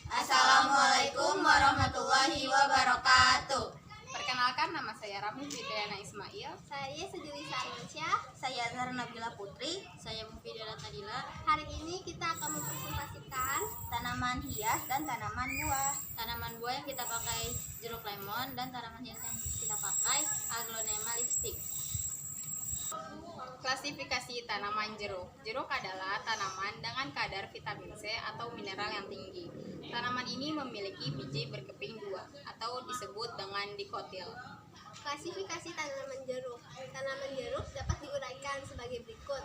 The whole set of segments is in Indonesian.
Assalamualaikum warahmatullahi wabarakatuh. Perkenalkan, nama saya Rami Fitriana Ismail. Saya Sejulisa Armansyah. Saya Zahra Nabila Putri. Saya Mufidah Tadila. Hari ini kita akan mempresentasikan tanaman hias dan tanaman buah. Tanaman buah yang kita pakai jeruk lemon, dan tanaman hias yang kita pakai aglonema lipstick. Klasifikasi tanaman jeruk. Jeruk adalah tanaman dengan kadar vitamin C atau mineral yang tinggi. Tanaman ini memiliki biji berkeping dua atau disebut dengan dikotil. klasifikasi tanaman jeruk. Tanaman jeruk dapat diuraikan sebagai berikut.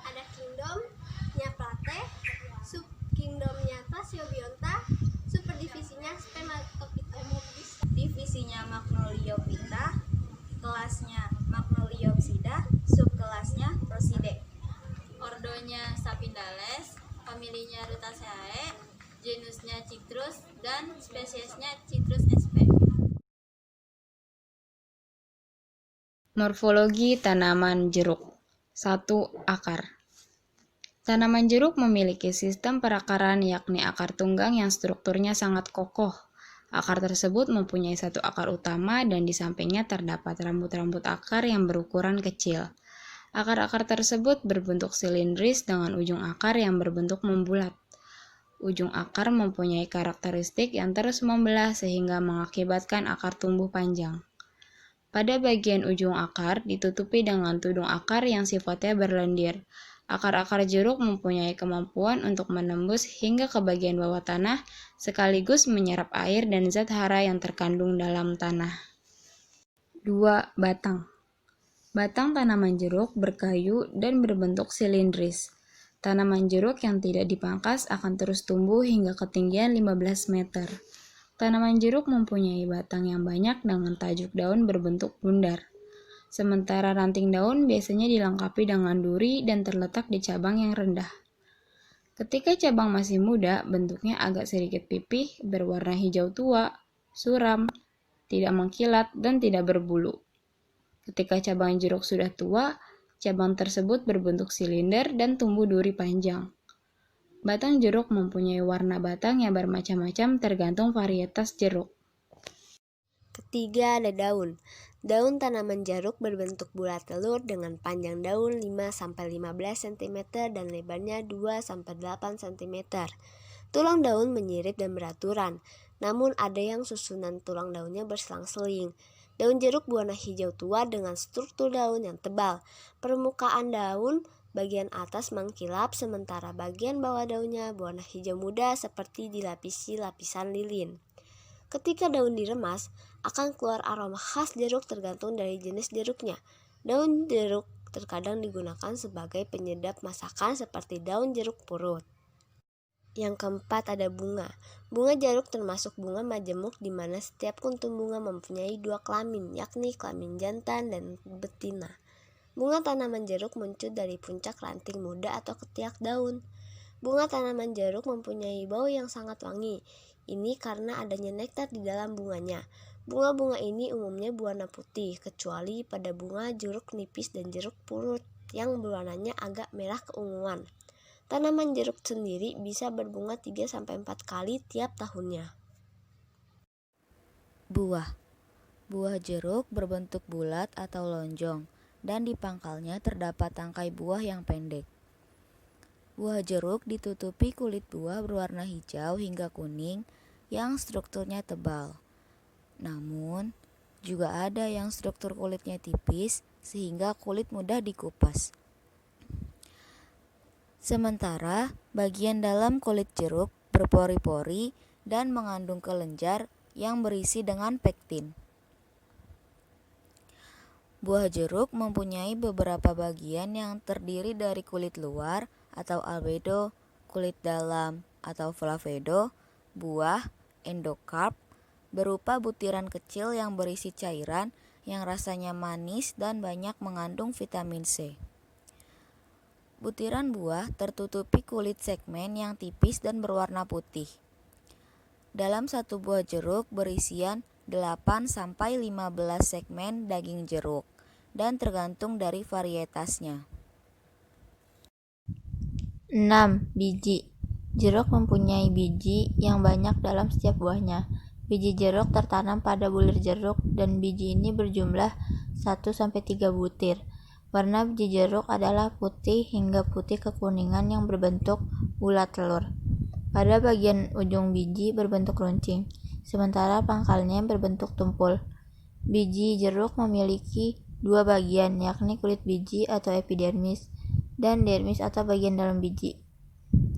Ada kingdom Nyaplate, subkingdomnya Tasseobionta, superdivisinya Spermatophyta, Divisinya Magnoliophyta, kelasnya Magnoliopsida, subkelasnya Rosidae. Ordonya Sapindales, familinya Rutaceae, genusnya Citrus, dan spesiesnya Citrus sp. Morfologi tanaman jeruk. 1. Akar. Tanaman jeruk memiliki sistem perakaran, yakni akar tunggang yang strukturnya sangat kokoh. Akar tersebut mempunyai satu akar utama dan di sampingnya terdapat rambut-rambut akar yang berukuran kecil. Akar-akar tersebut berbentuk silindris dengan ujung akar yang berbentuk membulat. Ujung akar mempunyai karakteristik yang terus membelah sehingga mengakibatkan akar tumbuh panjang. Pada bagian ujung akar ditutupi dengan tudung akar yang sifatnya berlendir. Akar-akar jeruk mempunyai kemampuan untuk menembus hingga ke bagian bawah tanah, sekaligus menyerap air dan zat hara yang terkandung dalam tanah. 2. Batang. Batang tanaman jeruk berkayu dan berbentuk silindris. Tanaman jeruk yang tidak dipangkas akan terus tumbuh hingga ketinggian 15 meter. Tanaman jeruk mempunyai batang yang banyak dengan tajuk daun berbentuk bundar. Sementara ranting daun biasanya dilengkapi dengan duri dan terletak di cabang yang rendah. Ketika cabang masih muda, bentuknya agak sedikit pipih, berwarna hijau tua, suram, tidak mengkilat, dan tidak berbulu. Ketika cabang jeruk sudah tua, cabang tersebut berbentuk silinder dan tumbuh duri panjang. Batang jeruk mempunyai warna batang yang bermacam-macam tergantung varietas jeruk. Ketiga, ada daun. Daun tanaman jeruk berbentuk bulat telur dengan panjang daun 5-15 cm dan lebarnya 2-8 cm. Tulang daun menyirip dan beraturan, namun ada yang susunan tulang daunnya berselang-seling. Daun jeruk berwarna hijau tua dengan struktur daun yang tebal. Permukaan daun bagian atas mengkilap, sementara bagian bawah daunnya berwarna hijau muda seperti dilapisi lapisan lilin. Ketika daun diremas, akan keluar aroma khas jeruk tergantung dari jenis jeruknya. Daun jeruk terkadang digunakan sebagai penyedap masakan seperti daun jeruk purut. Yang keempat, ada bunga. Bunga jeruk termasuk bunga majemuk di mana setiap kuntum bunga mempunyai 2 kelamin, yakni kelamin jantan dan betina. Bunga tanaman jeruk muncul dari puncak ranting muda atau ketiak daun. Bunga tanaman jeruk mempunyai bau yang sangat wangi. Ini karena adanya nektar di dalam bunganya. Bunga-bunga ini umumnya berwarna putih, kecuali pada bunga jeruk nipis dan jeruk purut yang berwarnanya agak merah keunguan. Tanaman jeruk sendiri bisa berbunga 3-4 kali tiap tahunnya. Buah. Buah jeruk berbentuk bulat atau lonjong, dan di pangkalnya terdapat tangkai buah yang pendek. Buah jeruk ditutupi kulit buah berwarna hijau hingga kuning yang strukturnya tebal. Namun, juga ada yang struktur kulitnya tipis sehingga kulit mudah dikupas. Sementara bagian dalam kulit jeruk berpori-pori dan mengandung kelenjar yang berisi dengan pektin. Buah jeruk mempunyai beberapa bagian yang terdiri dari kulit luar atau albedo, kulit dalam atau flavonoid, buah, endokarp, berupa butiran kecil yang berisi cairan yang rasanya manis dan banyak mengandung vitamin C. Butiran buah tertutupi kulit segmen yang tipis dan berwarna putih. Dalam satu buah jeruk berisian 8-15 segmen daging jeruk dan tergantung dari varietasnya. 6. Biji. Jeruk mempunyai biji yang banyak dalam setiap buahnya. Biji jeruk tertanam pada bulir jeruk dan biji ini berjumlah 1-3 butir. Warna biji jeruk adalah putih hingga putih kekuningan yang berbentuk bulat telur. Pada bagian ujung biji berbentuk runcing, sementara pangkalnya berbentuk tumpul. Biji jeruk memiliki 2 bagian, yakni kulit biji atau epidermis dan dermis atau bagian dalam biji.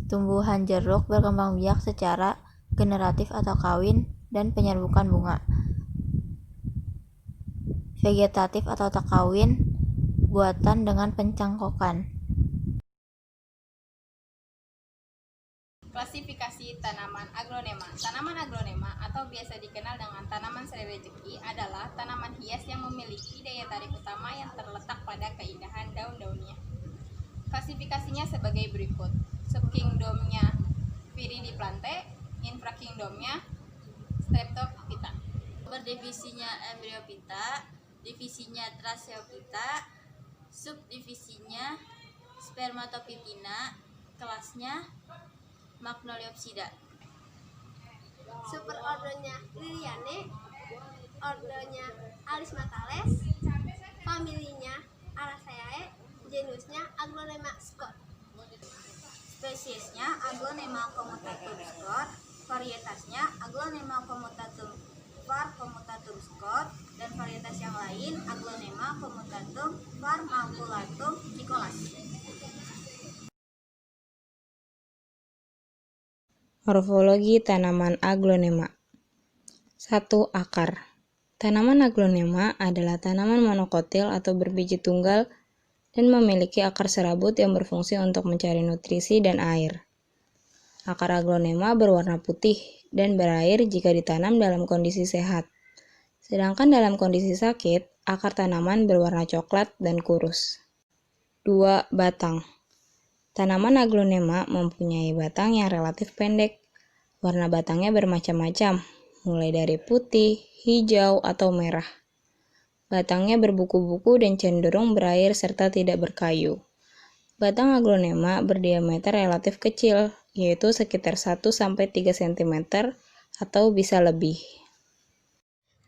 Tumbuhan jeruk berkembang biak secara generatif atau kawin dan penyerbukan bunga. Vegetatif atau tak kawin, buatan dengan pencangkokan. Klasifikasi tanaman aglonema. Tanaman aglonema atau biasa dikenal dengan tanaman serai rezeki adalah tanaman hias yang memiliki daya tarik utama yang terletak pada keindahan daun-daunnya. Klasifikasinya sebagai berikut. Subkingdomnya Viridiplante, infrakingdomnya Streptophyta. Berdivisinya Embryophyta, divisinya Tracheophyta, subdivisinya Spermatophytina, kelasnya Magnoliopsida. Superordonya Liliane, ordonya Alismatales, familinya Araceae, genusnya Aglonema Scott. Spesiesnya Aglonema commutatum Scott, varietasnya Aglonema commutatum var commutatum Scott, dan varietas yang lain Aglonema commutatum var maculatum Nicholas. Morfologi tanaman aglonema. 1. Akar. Tanaman aglonema adalah tanaman monokotil atau berbiji tunggal dan memiliki akar serabut yang berfungsi untuk mencari nutrisi dan air. Akar aglonema berwarna putih dan berair jika ditanam dalam kondisi sehat. Sedangkan dalam kondisi sakit, akar tanaman berwarna coklat dan kurus. 2. Batang. Tanaman aglonema mempunyai batang yang relatif pendek. Warna batangnya bermacam-macam, mulai dari putih, hijau, atau merah. Batangnya berbuku-buku dan cenderung berair serta tidak berkayu. Batang aglonema berdiameter relatif kecil, yaitu sekitar 1-3 cm atau bisa lebih.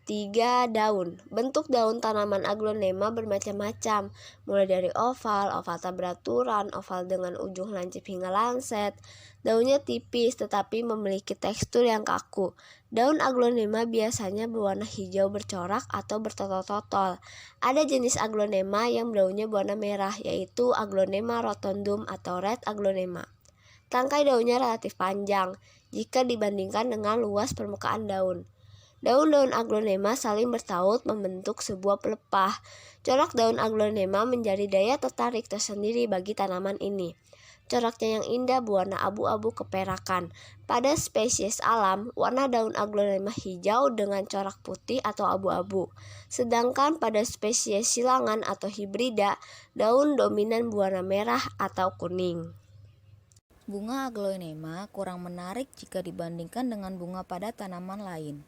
3. Daun. Bentuk daun tanaman aglonema bermacam-macam, mulai dari oval, oval tak beraturan, oval dengan ujung lancip hingga lancet. Daunnya tipis tetapi memiliki tekstur yang kaku. Daun aglonema biasanya berwarna hijau bercorak atau bertotol-totol. Ada jenis aglonema yang daunnya berwarna merah, yaitu Aglonema rotundum atau red aglonema. Tangkai daunnya relatif panjang jika dibandingkan dengan luas permukaan daun. Daun-daun aglonema saling bertaut membentuk sebuah pelepah. Corak daun aglonema menjadi daya tertarik tersendiri bagi tanaman ini. Coraknya yang indah berwarna abu-abu keperakan. Pada spesies alam, warna daun aglonema hijau dengan corak putih atau abu-abu. Sedangkan pada spesies silangan atau hibrida, daun dominan berwarna merah atau kuning. Bunga aglonema kurang menarik jika dibandingkan dengan bunga pada tanaman lain.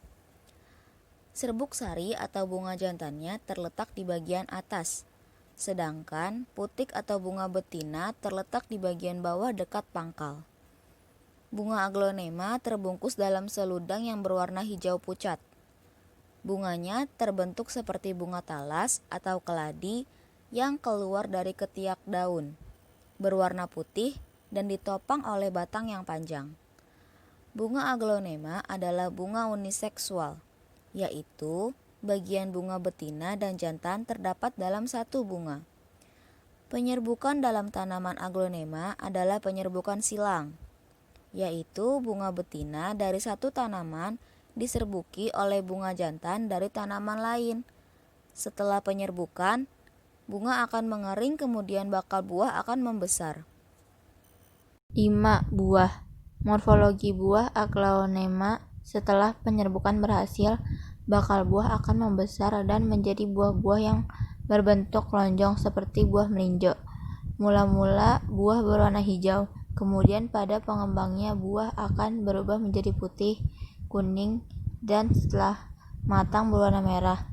Serbuk sari atau bunga jantannya terletak di bagian atas, sedangkan putik atau bunga betina terletak di bagian bawah dekat pangkal. Bunga aglonema terbungkus dalam seludang yang berwarna hijau pucat. Bunganya terbentuk seperti bunga talas atau keladi yang keluar dari ketiak daun, berwarna putih dan ditopang oleh batang yang panjang. Bunga aglonema adalah bunga uniseksual, yaitu bagian bunga betina dan jantan terdapat dalam satu bunga. Penyerbukan dalam tanaman aglonema adalah penyerbukan silang, yaitu bunga betina dari satu tanaman diserbuki oleh bunga jantan dari tanaman lain. Setelah penyerbukan, bunga akan mengering kemudian bakal buah akan membesar. 5. Buah. Morfologi buah aglonema. Setelah penyerbukan berhasil, bakal buah akan membesar dan menjadi buah-buah yang berbentuk lonjong seperti buah melinjo. Mula-mula buah berwarna hijau, kemudian pada pengembangnya buah akan berubah menjadi putih, kuning, dan setelah matang berwarna merah.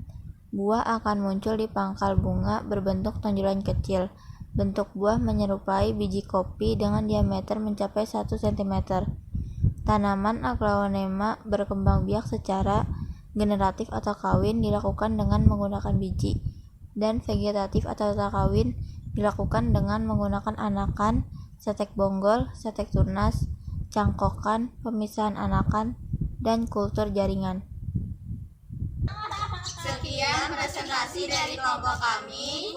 Buah akan muncul di pangkal bunga berbentuk tonjolan kecil. Bentuk buah menyerupai biji kopi dengan diameter mencapai 1 cm. Tanaman aglonema berkembang biak secara generatif atau kawin dilakukan dengan menggunakan biji, dan vegetatif atau tak kawin dilakukan dengan menggunakan anakan, setek bonggol, setek tunas, cangkokan, pemisahan anakan, dan kultur jaringan. Sekian presentasi dari kelompok kami.